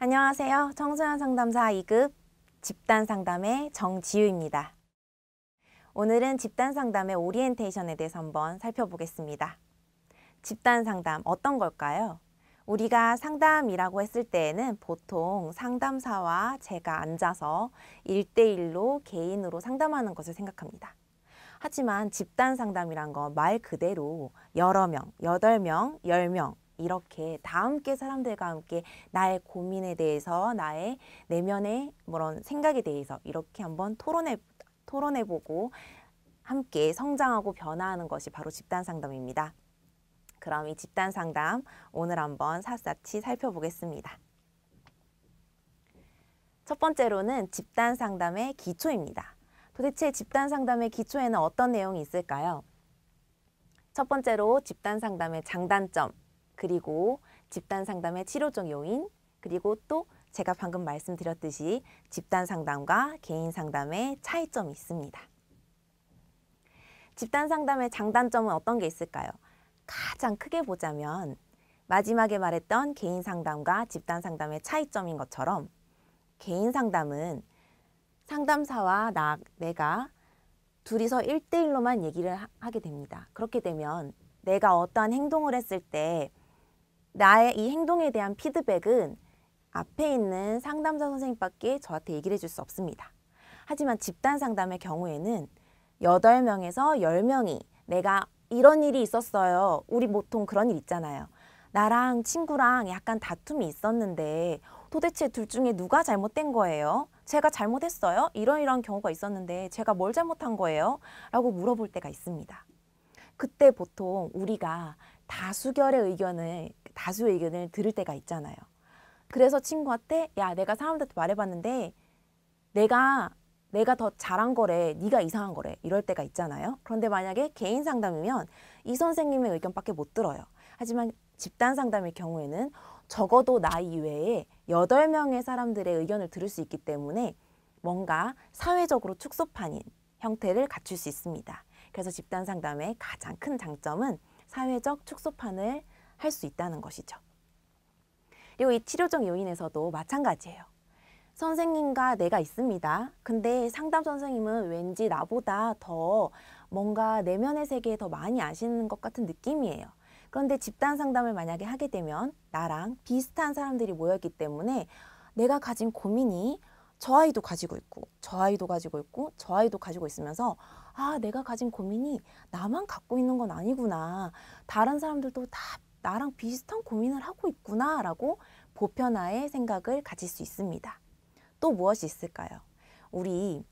안녕하세요. 청소년 상담사 2급 집단 상담의 정지유입니다. 오늘은 집단 상담의 오리엔테이션에 대해서 한번 살펴보겠습니다. 집단 상담 어떤 걸까요? 우리가 상담이라고 했을 때에는 보통 상담사와 제가 앉아서 1대1로 개인으로 상담하는 것을 생각합니다. 하지만 집단 상담이란 건 말 그대로 여러 명, 8명, 10명 이렇게 다 함께 사람들과 함께 나의 고민에 대해서 나의 내면의 그런 생각에 대해서 이렇게 한번 토론해보고 함께 성장하고 변화하는 것이 바로 집단 상담입니다. 그럼 이 집단 상담 오늘 한번 샅샅이 살펴보겠습니다. 첫 번째로는 집단 상담의 기초입니다. 도대체 집단 상담의 기초에는 어떤 내용이 있을까요? 첫 번째로 집단 상담의 장단점, 그리고 집단 상담의 치료적 요인, 그리고 또 제가 방금 말씀드렸듯이 집단 상담과 개인 상담의 차이점이 있습니다. 집단 상담의 장단점은 어떤 게 있을까요? 가장 크게 보자면 마지막에 말했던 개인 상담과 집단 상담의 차이점인 것처럼 개인 상담은 상담사와 내가 둘이서 1대1로만 얘기를 하게 됩니다. 그렇게 되면 내가 어떠한 행동을 했을 때 나의 이 행동에 대한 피드백은 앞에 있는 상담사 선생님밖에 저한테 얘기를 해줄 수 없습니다. 하지만 집단 상담의 경우에는 8명에서 10명이 내가 이런 일이 있었어요. 우리 보통 그런 일 있잖아요. 나랑 친구랑 약간 다툼이 있었는데 도대체 둘 중에 누가 잘못된 거예요? 제가 잘못했어요? 이런 경우가 있었는데 제가 뭘 잘못한 거예요? 라고 물어볼 때가 있습니다. 그때 보통 우리가 다수의 의견을 들을 때가 있잖아요. 그래서 친구한테 야, 내가 사람들한테 말해봤는데 내가 더 잘한 거래, 네가 이상한 거래 이럴 때가 있잖아요. 그런데 만약에 개인 상담이면 이 선생님의 의견밖에 못 들어요. 하지만 집단 상담의 경우에는 적어도 나 이외에 8명의 사람들의 의견을 들을 수 있기 때문에 뭔가 사회적으로 축소판인 형태를 갖출 수 있습니다. 그래서 집단 상담의 가장 큰 장점은 사회적 축소판을 할 수 있다는 것이죠. 그리고 이 치료적 요인에서도 마찬가지예요. 선생님과 내가 있습니다. 근데 상담 선생님은 왠지 나보다 더 뭔가 내면의 세계에 더 많이 아시는 것 같은 느낌이에요. 그런데 집단 상담을 만약에 하게 되면 나랑 비슷한 사람들이 모였기 때문에 내가 가진 고민이 저 아이도 가지고 있고 저 아이도 가지고 있고 저 아이도 가지고 있으면서 아, 내가 가진 고민이 나만 갖고 있는 건 아니구나. 다른 사람들도 다 나랑 비슷한 고민을 하고 있구나 라고 보편화의 생각을 가질 수 있습니다. 또 무엇이 있을까요? 우리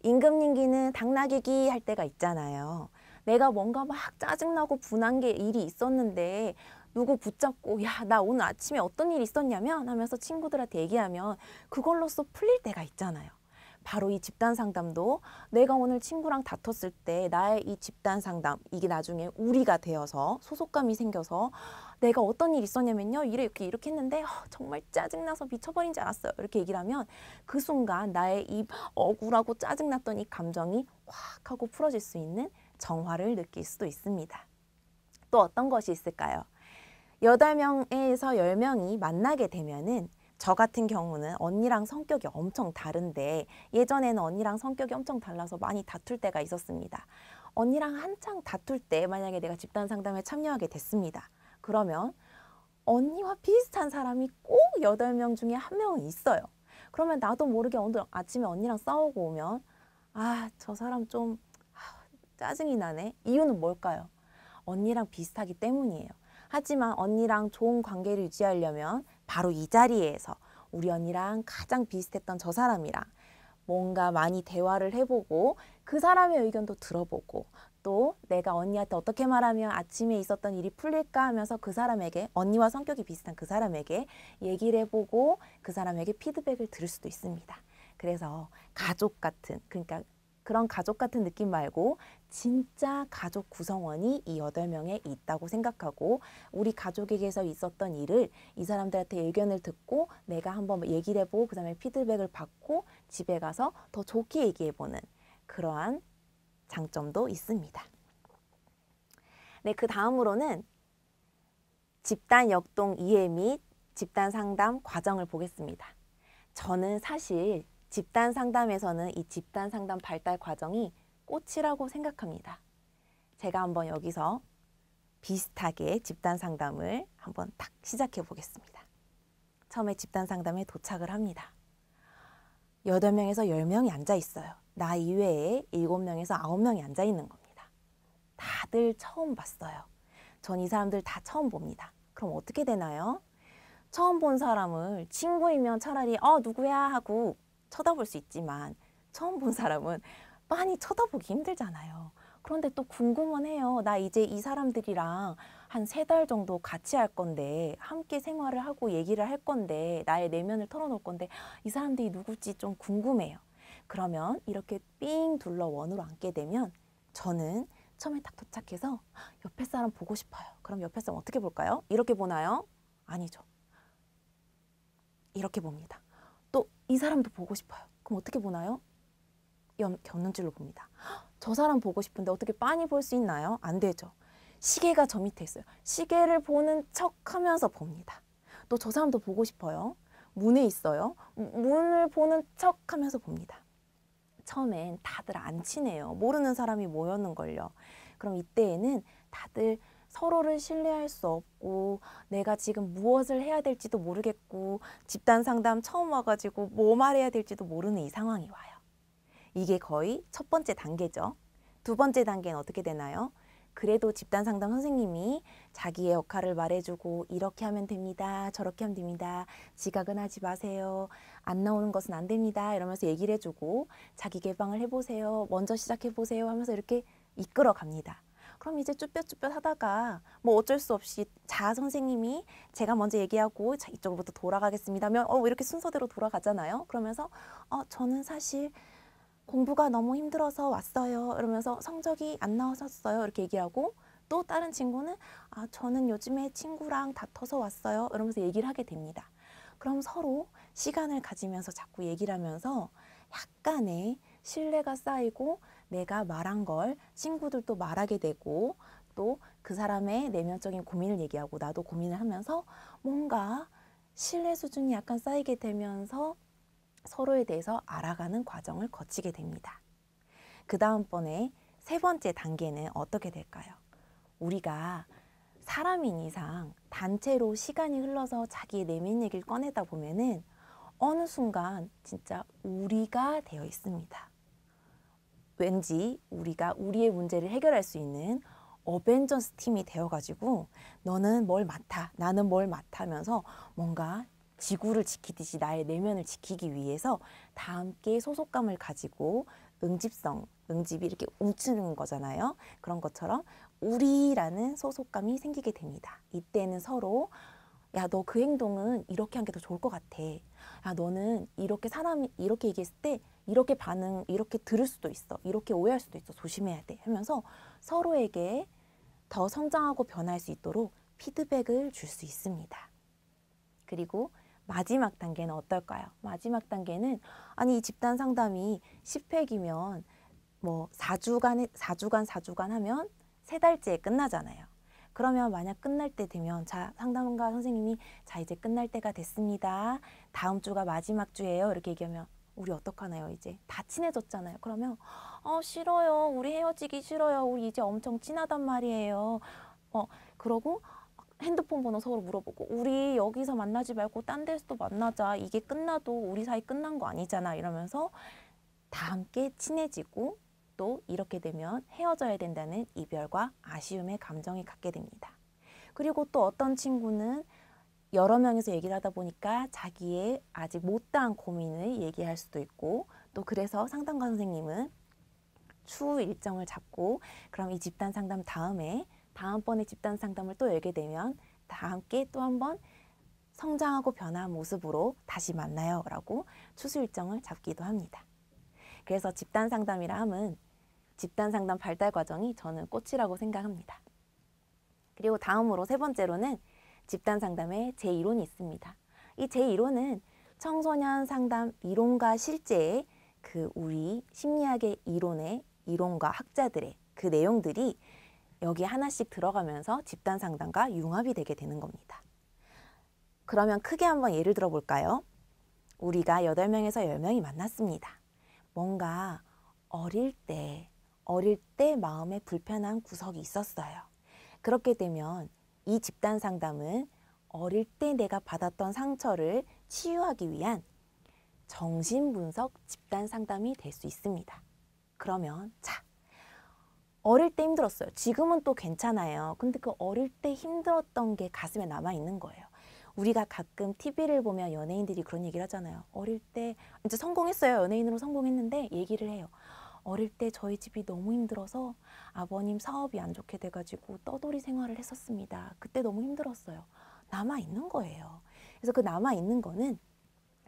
임금님기는 당나귀기 할 때가 있잖아요. 내가 뭔가 막 짜증나고 분한 게 일이 있었는데 누구 붙잡고 야, 나 오늘 아침에 어떤 일이 있었냐면 하면서 친구들한테 얘기하면 그걸로써 풀릴 때가 있잖아요. 바로 이 집단 상담도 내가 오늘 친구랑 다퉜을 때 나의 이 집단 상담 이게 나중에 우리가 되어서 소속감이 생겨서 내가 어떤 일이 있었냐면요. 이렇게 했는데 정말 짜증나서 미쳐버린 줄 알았어요. 이렇게 얘기를 하면 그 순간 나의 이 억울하고 짜증났던 이 감정이 확 하고 풀어질 수 있는 정화를 느낄 수도 있습니다. 또 어떤 것이 있을까요? 8명에서 10명이 만나게 되면은 저 같은 경우는 언니랑 성격이 엄청 다른데 예전에는 언니랑 성격이 엄청 달라서 많이 다툴 때가 있었습니다. 언니랑 한창 다툴 때 만약에 내가 집단 상담에 참여하게 됐습니다. 그러면 언니와 비슷한 사람이 꼭 8명 중에 한 명은 있어요. 그러면 나도 모르게 오늘 아침에 언니랑 싸우고 오면 아, 저 사람 좀 짜증이 나네. 이유는 뭘까요? 언니랑 비슷하기 때문이에요. 하지만 언니랑 좋은 관계를 유지하려면 바로 이 자리에서 우리 언니랑 가장 비슷했던 저 사람이랑 뭔가 많이 대화를 해보고 그 사람의 의견도 들어보고 또 내가 언니한테 어떻게 말하면 아침에 있었던 일이 풀릴까 하면서 그 사람에게 언니와 성격이 비슷한 그 사람에게 얘기를 해보고 그 사람에게 피드백을 들을 수도 있습니다. 그래서 가족 같은 그러니까 그런 가족 같은 느낌 말고 진짜 가족 구성원이 이 8명에 있다고 생각하고 우리 가족에게서 있었던 일을 이 사람들한테 의견을 듣고 내가 한번 얘기를 해보고 그 다음에 피드백을 받고 집에 가서 더 좋게 얘기해보는 그러한 장점도 있습니다. 네, 그 다음으로는 집단 역동 이해 및 집단 상담 과정을 보겠습니다. 저는 사실 집단 상담에서는 이 집단 상담 발달 과정이 꽃이라고 생각합니다. 제가 한번 여기서 비슷하게 집단 상담을 한번 딱 시작해 보겠습니다. 처음에 집단 상담에 도착을 합니다. 8명에서 10명이 앉아 있어요. 나 이외에 7명에서 9명이 앉아 있는 겁니다. 다들 처음 봤어요. 전 이 사람들 다 처음 봅니다. 그럼 어떻게 되나요? 처음 본 사람을 친구이면 차라리 누구야 하고 쳐다볼 수 있지만 처음 본 사람은 많이 쳐다보기 힘들잖아요. 그런데 또 궁금은 해요. 나 이제 이 사람들이랑 한 3달 정도 같이 할 건데, 함께 생활을 하고 얘기를 할 건데, 나의 내면을 털어놓을 건데 이 사람들이 누굴지 좀 궁금해요. 그러면 이렇게 삥 둘러 원으로 앉게 되면 저는 처음에 딱 도착해서 옆에 사람 보고 싶어요. 그럼 옆에 사람 어떻게 볼까요? 이렇게 보나요? 아니죠. 이렇게 봅니다. 또 이 사람도 보고 싶어요. 그럼 어떻게 보나요? 곁눈질로 봅니다. 저 사람 보고 싶은데 어떻게 빤히 볼 수 있나요? 안 되죠. 시계가 저 밑에 있어요. 시계를 보는 척 하면서 봅니다. 또 저 사람도 보고 싶어요. 문에 있어요. 문을 보는 척 하면서 봅니다. 처음엔 다들 안 친해요. 모르는 사람이 모였는걸요. 그럼 이때에는 다들 서로를 신뢰할 수 없고 내가 지금 무엇을 해야 될지도 모르겠고 집단 상담 처음 와가지고 뭐 말해야 될지도 모르는 이 상황이 와요. 이게 거의 첫 번째 단계죠. 두 번째 단계는 어떻게 되나요? 그래도 집단 상담 선생님이 자기의 역할을 말해주고 이렇게 하면 됩니다. 저렇게 하면 됩니다. 지각은 하지 마세요. 안 나오는 것은 안 됩니다. 이러면서 얘기를 해주고 자기 개방을 해보세요. 먼저 시작해보세요 하면서 이렇게 이끌어 갑니다. 그럼 이제 쭈뼛쭈뼛 하다가 뭐 어쩔 수 없이 선생님이 제가 먼저 얘기하고 이쪽으로부터 돌아가겠습니다 하면 이렇게 순서대로 돌아가잖아요. 그러면서 저는 사실 공부가 너무 힘들어서 왔어요. 이러면서 성적이 안 나왔었어요. 이렇게 얘기하고 또 다른 친구는 저는 요즘에 친구랑 다퉈서 왔어요. 이러면서 얘기를 하게 됩니다. 그럼 서로 시간을 가지면서 자꾸 얘기를 하면서 약간의 신뢰가 쌓이고 내가 말한 걸 친구들도 말하게 되고 또 그 사람의 내면적인 고민을 얘기하고 나도 고민을 하면서 뭔가 신뢰 수준이 약간 쌓이게 되면서 서로에 대해서 알아가는 과정을 거치게 됩니다. 그 다음번에 세 번째 단계는 어떻게 될까요? 우리가 사람인 이상 단체로 시간이 흘러서 자기의 내면 얘기를 꺼내다 보면은 어느 순간 진짜 우리가 되어 있습니다. 왠지 우리가 우리의 문제를 해결할 수 있는 어벤져스 팀이 되어가지고 너는 뭘 맡아, 나는 뭘 맡아 하면서 뭔가 지구를 지키듯이 나의 내면을 지키기 위해서 다 함께 소속감을 가지고 응집이 이렇게 움츠는 거잖아요. 그런 것처럼 우리라는 소속감이 생기게 됩니다. 이때는 서로 야, 너 그 행동은 이렇게 한 게 더 좋을 것 같아. 야, 너는 이렇게 사람이 이렇게 얘기했을 때 이렇게 이렇게 들을 수도 있어. 이렇게 오해할 수도 있어. 조심해야 돼. 하면서 서로에게 더 성장하고 변할 수 있도록 피드백을 줄 수 있습니다. 그리고 마지막 단계는 어떨까요? 마지막 단계는 이 집단 상담이 10회기면 뭐 4주간 하면 3달째에 끝나잖아요. 그러면 만약 끝날 때 되면 상담가 선생님이 이제 끝날 때가 됐습니다. 다음 주가 마지막 주예요. 이렇게 얘기하면 우리 어떡하나요? 이제 다 친해졌잖아요. 그러면 싫어요. 우리 헤어지기 싫어요. 우리 이제 엄청 친하단 말이에요. 그러고 핸드폰 번호 서로 물어보고 우리 여기서 만나지 말고 딴 데서도 만나자. 이게 끝나도 우리 사이 끝난 거 아니잖아. 이러면서 다 함께 친해지고 또 이렇게 되면 헤어져야 된다는 이별과 아쉬움의 감정이 갖게 됩니다. 그리고 또 어떤 친구는 여러 명이서 얘기를 하다 보니까 자기의 아직 못다한 고민을 얘기할 수도 있고 또 그래서 상담가 선생님은 추후 일정을 잡고 그럼 이 집단 상담 다음번에 집단 상담을 또 열게 되면 다 함께 또 한번 성장하고 변화한 모습으로 다시 만나요 라고 추수 일정을 잡기도 합니다. 그래서 집단 상담이라 함은 집단 상담 발달 과정이 저는 꽃이라고 생각합니다. 그리고 다음으로 세 번째로는 집단 상담의 제2론이 있습니다. 이 제2론은 청소년 상담 이론과 실제의 우리 심리학의 이론과 학자들의 그 내용들이 여기 하나씩 들어가면서 집단 상담과 융합이 되게 되는 겁니다. 그러면 크게 한번 예를 들어 볼까요? 우리가 8명에서 10명이 만났습니다. 뭔가 어릴 때 마음에 불편한 구석이 있었어요. 그렇게 되면 이 집단 상담은 어릴 때 내가 받았던 상처를 치유하기 위한 정신분석 집단 상담이 될 수 있습니다. 그러면 자, 어릴 때 힘들었어요. 지금은 또 괜찮아요. 근데 그 어릴 때 힘들었던 게 가슴에 남아 있는 거예요. 우리가 가끔 TV를 보면 연예인들이 그런 얘기를 하잖아요. 어릴 때 이제 성공했어요. 연예인으로 성공했는데 얘기를 해요. 어릴 때 저희 집이 너무 힘들어서 아버님 사업이 안 좋게 돼가지고 떠돌이 생활을 했었습니다. 그때 너무 힘들었어요. 남아 있는 거예요. 그래서 그 남아 있는 거는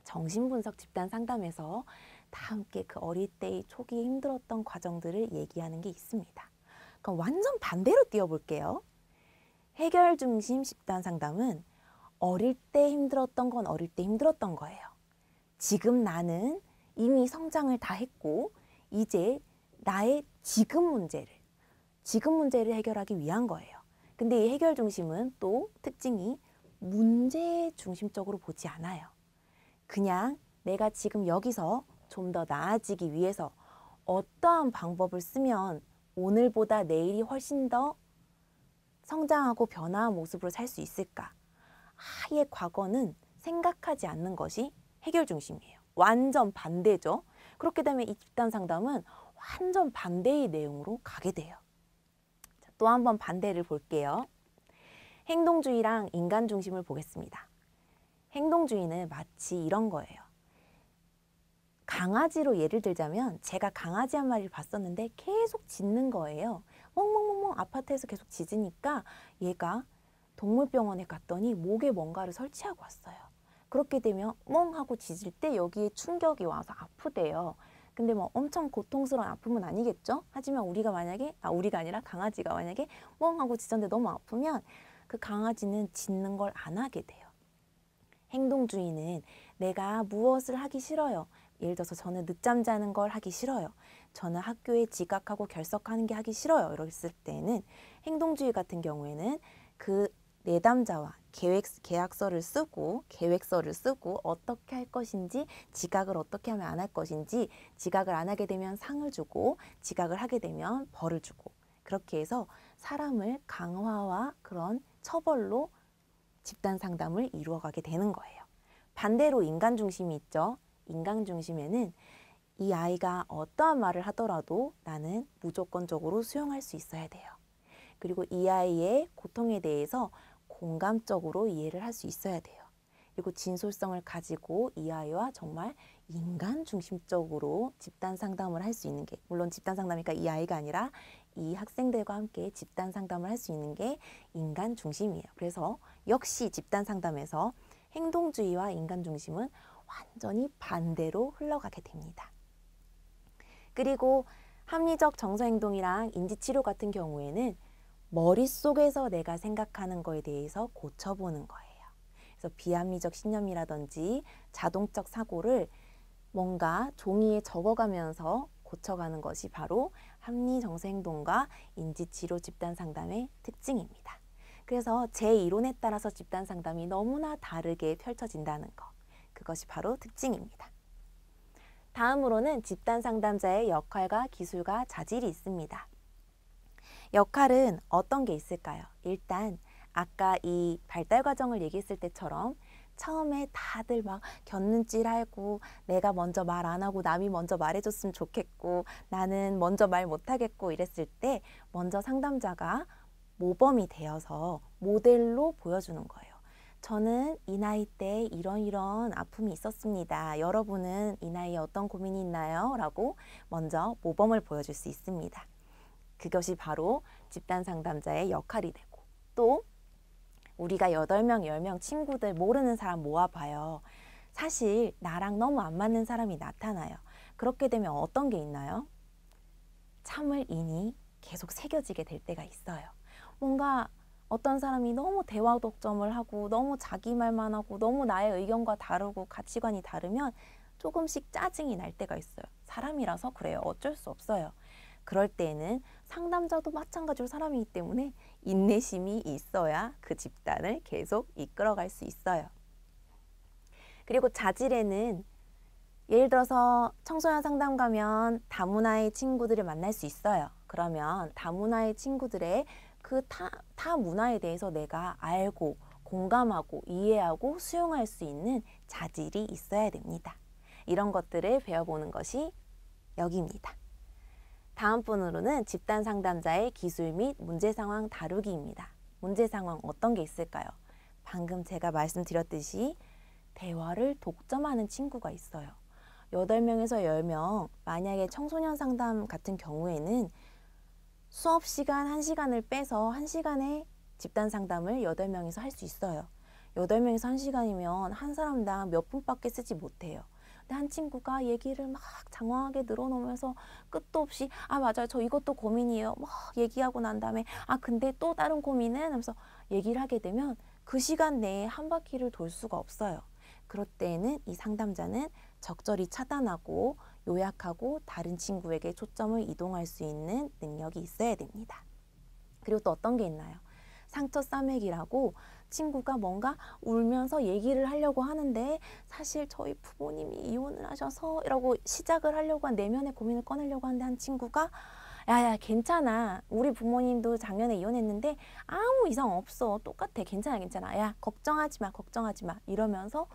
정신분석 집단 상담에서 다 함께 그 어릴 때의 초기에 힘들었던 과정들을 얘기하는 게 있습니다. 그럼 완전 반대로 띄워볼게요. 해결 중심 집단 상담은 어릴 때 힘들었던 건 어릴 때 힘들었던 거예요. 지금 나는 이미 성장을 다 했고 이제 나의 지금 문제를 해결하기 위한 거예요. 근데 이 해결 중심은 또 특징이 문제 중심적으로 보지 않아요. 그냥 내가 지금 여기서 좀 더 나아지기 위해서 어떠한 방법을 쓰면 오늘보다 내일이 훨씬 더 성장하고 변화한 모습으로 살 수 있을까? 아예 과거는 생각하지 않는 것이 해결 중심이에요. 완전 반대죠. 그렇게 되면 이 집단 상담은 완전 반대의 내용으로 가게 돼요. 자, 또 한 번 반대를 볼게요. 행동주의랑 인간 중심을 보겠습니다. 행동주의는 마치 이런 거예요. 강아지로 예를 들자면 제가 강아지 한 마리를 봤었는데 계속 짖는 거예요. 멍멍멍멍 아파트에서 계속 짖으니까 얘가 동물병원에 갔더니 목에 뭔가를 설치하고 왔어요. 그렇게 되면 멍 하고 짖을 때 여기에 충격이 와서 아프대요. 근데 뭐 엄청 고통스러운 아픔은 아니겠죠? 하지만 우리가 아니라 강아지가 만약에 멍 하고 짖었는데 너무 아프면 그 강아지는 짖는 걸 안 하게 돼요. 행동주의는 내가 무엇을 하기 싫어요. 예를 들어서 저는 늦잠 자는 걸 하기 싫어요. 저는 학교에 지각하고 결석하는 게 하기 싫어요. 이랬을 때는 행동주의 같은 경우에는 그 내담자와 계획서를 쓰고 어떻게 할 것인지, 지각을 어떻게 하면 안 할 것인지, 지각을 안 하게 되면 상을 주고 지각을 하게 되면 벌을 주고, 그렇게 해서 사람을 강화와 그런 처벌로 집단 상담을 이루어가게 되는 거예요. 반대로 인간 중심이 있죠. 인간 중심에는 이 아이가 어떠한 말을 하더라도 나는 무조건적으로 수용할 수 있어야 돼요. 그리고 이 아이의 고통에 대해서 공감적으로 이해를 할 수 있어야 돼요. 그리고 진솔성을 가지고 이 아이와 정말 인간 중심적으로 집단 상담을 할 수 있는 게, 물론 집단 상담이니까 이 아이가 아니라 이 학생들과 함께 집단 상담을 할 수 있는 게 인간 중심이에요. 그래서 역시 집단 상담에서 행동주의와 인간 중심은 완전히 반대로 흘러가게 됩니다. 그리고 합리적 정서행동이랑 인지치료 같은 경우에는 머릿속에서 내가 생각하는 거에 대해서 고쳐보는 거예요. 그래서 비합리적 신념이라든지 자동적 사고를 뭔가 종이에 적어가면서 고쳐가는 것이 바로 합리정서행동과 인지치료 집단상담의 특징입니다. 그래서 제 이론에 따라서 집단상담이 너무나 다르게 펼쳐진다는 것, 그것이 바로 특징입니다. 다음으로는 집단상담자의 역할과 기술과 자질이 있습니다. 역할은 어떤 게 있을까요? 일단 아까 이 발달 과정을 얘기했을 때처럼 처음에 다들 막 곁눈질하고 내가 먼저 말 안 하고 남이 먼저 말해줬으면 좋겠고 나는 먼저 말 못하겠고 이랬을 때 먼저 상담자가 모범이 되어서 모델로 보여주는 거예요. 저는 이 나이 때 이런 아픔이 있었습니다. 여러분은 이 나이에 어떤 고민이 있나요? 라고 먼저 모범을 보여줄 수 있습니다. 그것이 바로 집단 상담자의 역할이 되고, 또 우리가 8명, 10명 친구들 모르는 사람 모아봐요. 사실 나랑 너무 안 맞는 사람이 나타나요. 그렇게 되면 어떤 게 있나요? 참을 인이 계속 새겨지게 될 때가 있어요. 뭔가 어떤 사람이 너무 대화 독점을 하고 너무 자기 말만 하고 너무 나의 의견과 다르고 가치관이 다르면 조금씩 짜증이 날 때가 있어요. 사람이라서 그래요. 어쩔 수 없어요. 그럴 때에는 상담자도 마찬가지로 사람이기 때문에 인내심이 있어야 그 집단을 계속 이끌어갈 수 있어요. 그리고 자질에는 예를 들어서 청소년 상담 가면 다문화의 친구들을 만날 수 있어요. 그러면 다문화의 친구들의 그 타 문화에 대해서 내가 알고 공감하고 이해하고 수용할 수 있는 자질이 있어야 됩니다. 이런 것들을 배워보는 것이 여기입니다. 다음 분으로는 집단 상담자의 기술 및 문제 상황 다루기입니다. 문제 상황 어떤 게 있을까요? 방금 제가 말씀드렸듯이 대화를 독점하는 친구가 있어요. 8명에서 10명, 만약에 청소년 상담 같은 경우에는 수업 시간 1시간을 빼서 1시간에 집단 상담을 8명이서 할 수 있어요. 8명이서 1시간이면 한 사람당 몇 분밖에 쓰지 못해요. 근데 한 친구가 얘기를 막 장황하게 늘어놓으면서 끝도 없이 맞아요. 저 이것도 고민이에요. 막 얘기하고 난 다음에 근데 또 다른 고민은 하면서 얘기를 하게 되면 그 시간 내에 한 바퀴를 돌 수가 없어요. 그럴 때에는 이 상담자는 적절히 차단하고 요약하고 다른 친구에게 초점을 이동할 수 있는 능력이 있어야 됩니다. 그리고 또 어떤 게 있나요? 상처 싸매기라고 친구가 뭔가 울면서 얘기를 하려고 하는데 사실 저희 부모님이 이혼을 하셔서 이라고 시작을 하려고 한 내면의 고민을 꺼내려고 하는데 한 친구가 야야 괜찮아. 우리 부모님도 작년에 이혼했는데 아무 이상 없어. 똑같아. 괜찮아. 야 걱정하지 마. 이러면서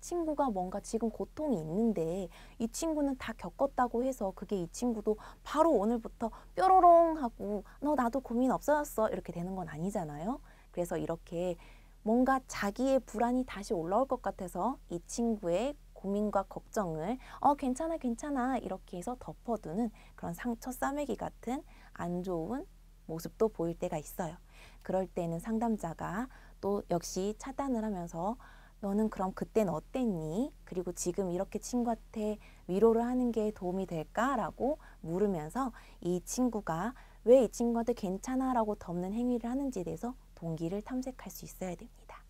친구가 뭔가 지금 고통이 있는데 이 친구는 다 겪었다고 해서 그게 이 친구도 바로 오늘부터 뾰로롱 하고 나도 고민 없어졌어 이렇게 되는 건 아니잖아요. 그래서 이렇게 뭔가 자기의 불안이 다시 올라올 것 같아서 이 친구의 고민과 걱정을 괜찮아 이렇게 해서 덮어두는 그런 상처 싸매기 같은 안 좋은 모습도 보일 때가 있어요. 그럴 때는 상담자가 또 역시 차단을 하면서 너는 그럼 그땐 어땠니? 그리고 지금 이렇게 친구한테 위로를 하는 게 도움이 될까라고 물으면서 이 친구가 왜 이 친구한테 괜찮아 라고 덮는 행위를 하는지에 대해서 동기를 탐색할 수 있어야 됩니다.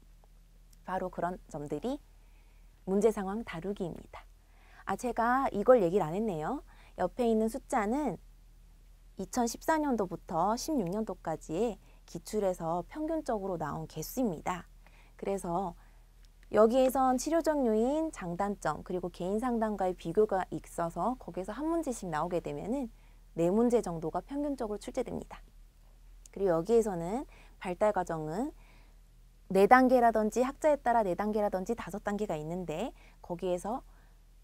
바로 그런 점들이 문제 상황 다루기입니다. 제가 이걸 얘기를 안 했네요. 옆에 있는 숫자는 2014년도부터 16년도까지의 기출에서 평균적으로 나온 개수입니다. 그래서 여기에선 치료적 요인, 장단점, 그리고 개인 상담과의 비교가 있어서 거기서 한 문제씩 나오게 되면은 4문제 정도가 평균적으로 출제됩니다. 그리고 여기에서는 발달 과정은 4단계라든지 학자에 따라 4단계라든지 5단계가 있는데 거기에서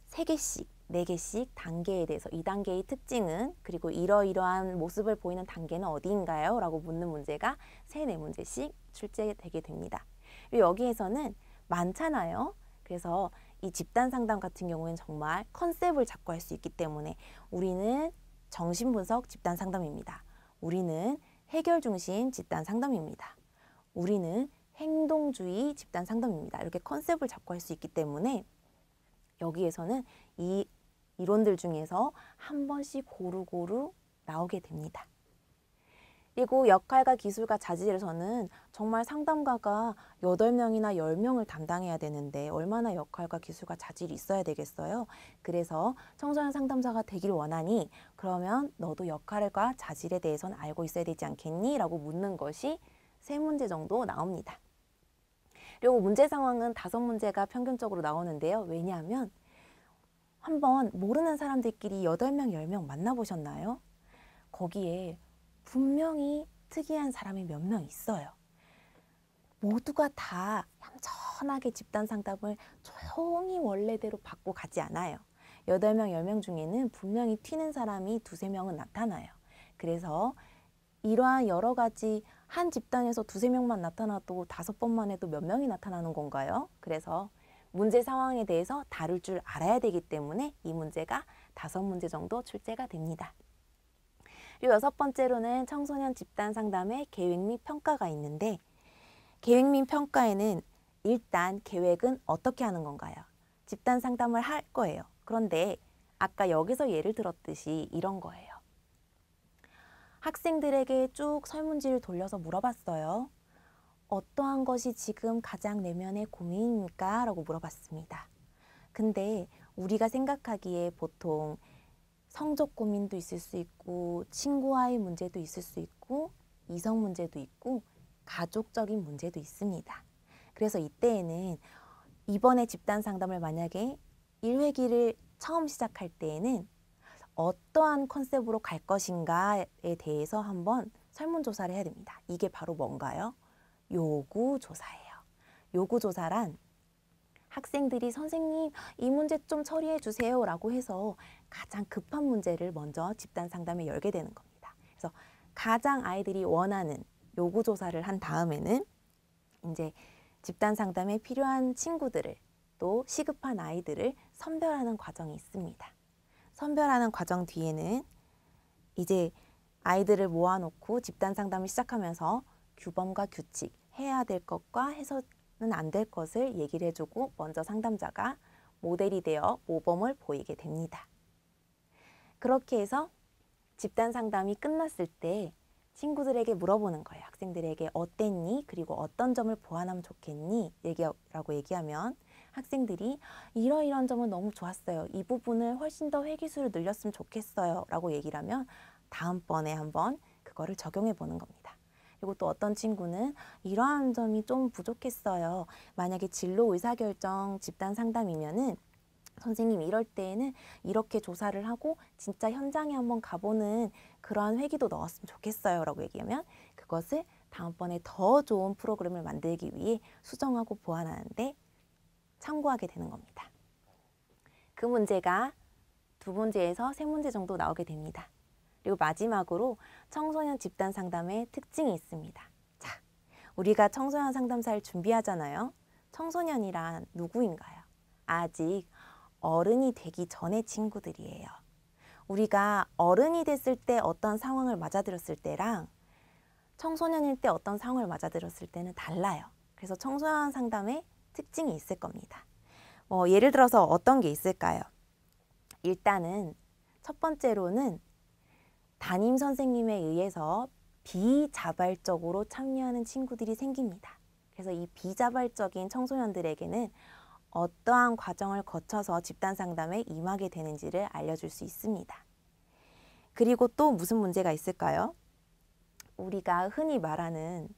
3개씩, 4개씩 단계에 대해서 이 단계의 특징은 그리고 이러이러한 모습을 보이는 단계는 어디인가요? 라고 묻는 문제가 3, 4문제씩 출제되게 됩니다. 그리고 여기에서는 많잖아요. 그래서 이 집단 상담 같은 경우에는 정말 컨셉을 잡고 할 수 있기 때문에 우리는 정신분석 집단 상담입니다. 우리는 해결 중심 집단 상담입니다. 우리는 행동주의 집단 상담입니다. 이렇게 컨셉을 잡고 할 수 있기 때문에 여기에서는 이 이론들 중에서 한 번씩 고루고루 나오게 됩니다. 그리고 역할과 기술과 자질에서는 정말 상담가가 8명이나 10명을 담당해야 되는데 얼마나 역할과 기술과 자질이 있어야 되겠어요. 그래서 청소년 상담사가 되길 원하니 그러면 너도 역할과 자질에 대해서는 알고 있어야 되지 않겠니? 라고 묻는 것이 3문제 정도 나옵니다. 그리고 문제 상황은 5문제가 평균적으로 나오는데요. 왜냐하면 한번 모르는 사람들끼리 8명, 10명 만나보셨나요? 거기에 분명히 특이한 사람이 몇 명 있어요. 모두가 다 얌전하게 집단 상담을 조용히 원래대로 받고 가지 않아요. 8명, 10명 중에는 분명히 튀는 사람이 2~3명은 나타나요. 그래서 이러한 여러 가지 한 집단에서 2~3명만 나타나도 5번만 해도 몇 명이 나타나는 건가요? 그래서 문제 상황에 대해서 다룰 줄 알아야 되기 때문에 이 문제가 5문제 정도 출제가 됩니다. 그리고 6번째로는 청소년 집단 상담의 계획 및 평가가 있는데 계획 및 평가에는 일단 계획은 어떻게 하는 건가요? 집단 상담을 할 거예요. 그런데 아까 여기서 예를 들었듯이 이런 거예요. 학생들에게 쭉 설문지를 돌려서 물어봤어요. 어떠한 것이 지금 가장 내면의 고민입니까? 라고 물어봤습니다. 근데 우리가 생각하기에 보통 성적 고민도 있을 수 있고 친구와의 문제도 있을 수 있고 이성 문제도 있고 가족적인 문제도 있습니다. 그래서 이때에는 이번에 집단 상담을 만약에 1회기를 처음 시작할 때에는 어떠한 컨셉으로 갈 것인가에 대해서 한번 설문조사를 해야 됩니다. 이게 바로 뭔가요? 요구조사예요. 요구조사란 학생들이 선생님 이 문제 좀 처리해 주세요 라고 해서 가장 급한 문제를 먼저 집단 상담에 열게 되는 겁니다. 그래서 가장 아이들이 원하는 요구조사를 한 다음에는 이제 집단 상담에 필요한 친구들을 또 시급한 아이들을 선별하는 과정이 있습니다. 선별하는 과정 뒤에는 이제 아이들을 모아놓고 집단 상담을 시작하면서 규범과 규칙, 해야 될 것과 해서는 안 될 것을 얘기를 해주고 먼저 상담자가 모델이 되어 모범을 보이게 됩니다. 그렇게 해서 집단 상담이 끝났을 때 친구들에게 물어보는 거예요. 학생들에게 어땠니? 그리고 어떤 점을 보완하면 좋겠니? 라고 얘기하면 학생들이 이러이러한 점은 너무 좋았어요. 이 부분을 훨씬 더 회기수를 늘렸으면 좋겠어요. 라고 얘기를 하면 다음번에 한번 그거를 적용해 보는 겁니다. 그리고 또 어떤 친구는 이러한 점이 좀 부족했어요. 만약에 진로 의사결정 집단 상담이면은 선생님 이럴 때에는 이렇게 조사를 하고 진짜 현장에 한번 가보는 그러한 회기도 넣었으면 좋겠어요 라고 얘기하면 그것을 다음번에 더 좋은 프로그램을 만들기 위해 수정하고 보완하는데 참고하게 되는 겁니다. 그 문제가 2문제에서 3문제 정도 나오게 됩니다. 그리고 마지막으로 청소년 집단 상담의 특징이 있습니다. 자, 우리가 청소년 상담사를 준비하잖아요. 청소년이란 누구인가요? 아직 어른이 되기 전의 친구들이에요. 우리가 어른이 됐을 때 어떤 상황을 맞아들였을 때랑 청소년일 때 어떤 상황을 맞아들였을 때는 달라요. 그래서 청소년 상담에 특징이 있을 겁니다. 예를 들어서 어떤 게 있을까요? 일단은 첫 번째로는 담임 선생님에 의해서 비자발적으로 참여하는 친구들이 생깁니다. 그래서 이 비자발적인 청소년들에게는 어떠한 과정을 거쳐서 집단 상담에 임하게 되는지를 알려줄 수 있습니다. 그리고 또 무슨 문제가 있을까요? 우리가 흔히 말하는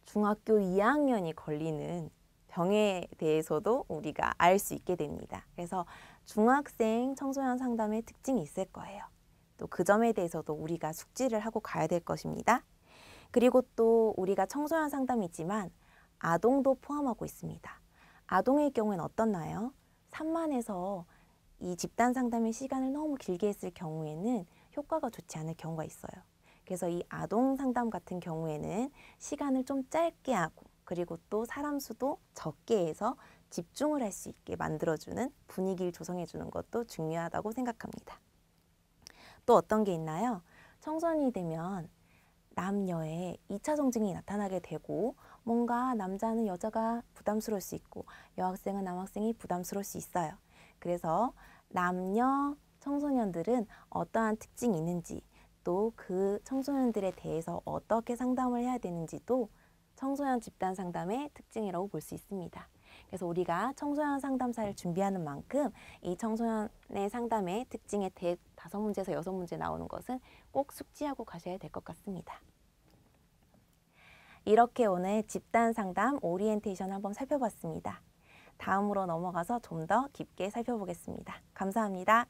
중학교 2학년이 걸리는 병에 대해서도 우리가 알 수 있게 됩니다. 그래서 중학생 청소년 상담의 특징이 있을 거예요. 또 그 점에 대해서도 우리가 숙지를 하고 가야 될 것입니다. 그리고 또 우리가 청소년 상담이지만 아동도 포함하고 있습니다. 아동의 경우에는 어떻나요? 산만해서 이 집단 상담의 시간을 너무 길게 했을 경우에는 효과가 좋지 않을 경우가 있어요. 그래서 이 아동 상담 같은 경우에는 시간을 좀 짧게 하고 그리고 또 사람 수도 적게 해서 집중을 할 수 있게 만들어주는 분위기를 조성해 주는 것도 중요하다고 생각합니다. 또 어떤 게 있나요? 청소년이 되면 남녀의 2차 성징이 나타나게 되고 뭔가 남자는 여자가 부담스러울 수 있고 여학생은 남학생이 부담스러울 수 있어요. 그래서 남녀 청소년들은 어떠한 특징이 있는지 또 그 청소년들에 대해서 어떻게 상담을 해야 되는지도 청소년 집단 상담의 특징이라고 볼 수 있습니다. 그래서 우리가 청소년 상담사를 준비하는 만큼 이 청소년의 상담의 특징의 5문제에서 6문제 나오는 것은 꼭 숙지하고 가셔야 될 것 같습니다. 이렇게 오늘 집단 상담 오리엔테이션 한번 살펴봤습니다. 다음으로 넘어가서 좀 더 깊게 살펴보겠습니다. 감사합니다.